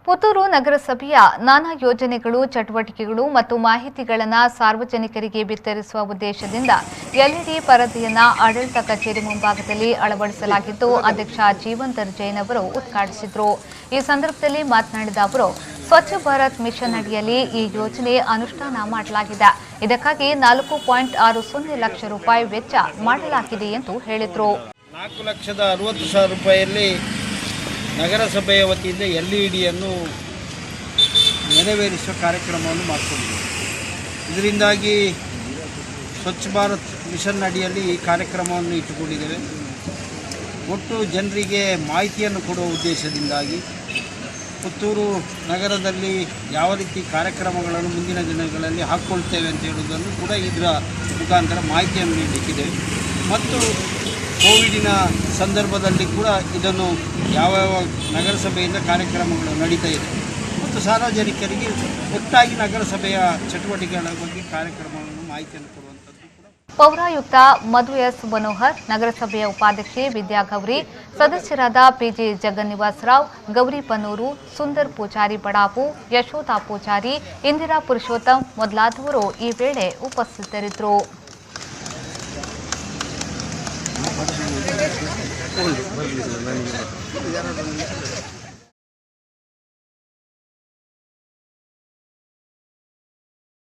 ಪುತ್ತೂರು ನಗರಸಭೆಯ ನಾನಾ ಯೋಜನೆಗಳು, ಚಟುವಟಿಕೆಗಳು ಮತ್ತು ಮಾಹಿತಿಗಳನ್ನು ಸಾರ್ವಜನಿಕರಿಗೆ ಬಿತ್ತರಿಸುವ ಉದ್ದೇಶದಿಂದ ಎಲ್ಇಡಿ ಪರದೆಯನ್ನು ಆಡಳಿತ ಕಚೇರಿ ಮುಂಭಾಗದಲ್ಲಿ ಅಳವಡಿಸಲಾಗಿದ್ದು, ಅಧ್ಯಕ್ಷ ಜೀವಂತರ್ ಜೈನ್ ಅವರು ಉದ್ಘಾಟಿಸಿದರು. ಈ ಸಂದರ್ಭದಲ್ಲಿ ಮಾತನಾಡಿದ ಅವರು, ಸ್ವಚ್ಛ ಭಾರತ್ ಮಿಷನ್ ಅಡಿಯಲ್ಲಿ ಈ ಯೋಜನೆ ಅನುಷ್ಠಾನ ಮಾಡಲಾಗಿದೆ. ಇದಕ್ಕಾಗಿ 4.60 ಲಕ್ಷ ರೂಪಾಯಿ ವೆಚ್ಚ ಮಾಡಲಾಗಿದೆ ಎಂದು ಹೇಳಿದರು. 4,60,000 ರೂಪಾಯಿಯಲ್ಲಿ ನಗರಸಭೆಯ ವತಿಯಿಂದ ಎಲ್ಇಡಿಯನ್ನು ನೆರವೇರಿಸುವ ಕಾರ್ಯಕ್ರಮವನ್ನು ಮಾಡಿಕೊಂಡಿದ್ದೇವೆ. ಇದರಿಂದಾಗಿ ಸ್ವಚ್ಛ ಭಾರತ್ ಮಿಷನ್ ಅಡಿಯಲ್ಲಿ ಈ ಕಾರ್ಯಕ್ರಮವನ್ನು ಇಟ್ಟುಕೊಂಡಿದ್ದೇವೆ. ಒಟ್ಟು ಜನರಿಗೆ ಮಾಹಿತಿಯನ್ನು ಕೊಡುವ ಉದ್ದೇಶದಿಂದಾಗಿ ಪುತ್ತೂರು ನಗರದಲ್ಲಿ ಯಾವ ರೀತಿ ಕಾರ್ಯಕ್ರಮಗಳನ್ನು ಮುಂದಿನ ದಿನಗಳಲ್ಲಿ ಹಾಕ್ಕೊಳ್ತೇವೆ ಅಂತ ಹೇಳುವುದನ್ನು ಕೂಡ ಇದರ ಮುಖಾಂತರ ಮಾಹಿತಿಯನ್ನು ನೀಡಲಿಕ್ಕಿದೆ. ಮತ್ತು ಕೋವಿಡಿನ ಸಂದರ್ಭದಲ್ಲಿ ಕೂಡ ಇದನ್ನು ಯಾವ ನಗರಸಭೆಯಿಂದ ಕಾರ್ಯಕ್ರಮಗಳು ನಡೀತಾ ಇದೆ ಮತ್ತು ಸಾರ್ವಜನಿಕರಿಗೆ ಒಟ್ಟಾಗಿ ನಗರಸಭೆಯ ಚಟುವಟಿಕೆಗಳ ಬಗ್ಗೆ ಕಾರ್ಯಕ್ರಮಗಳನ್ನು ಮಾಹಿತಿಯನ್ನು ಕೊಡುವಂಥದ್ದು ಕೂಡ. ಪೌರಾಯುಕ್ತ ಮಧು ಎಸ್ ಮನೋಹರ್, ನಗರಸಭೆಯ ಉಪಾಧ್ಯಕ್ಷೆ ವಿದ್ಯಾ ಗೌರಿ, ಸದಸ್ಯರಾದ ಪಿಜಿ ಜಗನ್ನಿವಾಸ್ ರಾವ್, ಗೌರಿ ಪನ್ನೂರು, ಸುಂದರ್ ಪೂಜಾರಿ ಬಡಾಪು, ಯಶೋಧ ಪೂಜಾರಿ, ಇಂದಿರಾ ಪುರುಷೋತ್ತಮ್ ಮೊದಲಾದವರು ಈ ವೇಳೆ ಉಪಸ್ಥಿತರಿದ್ದರು.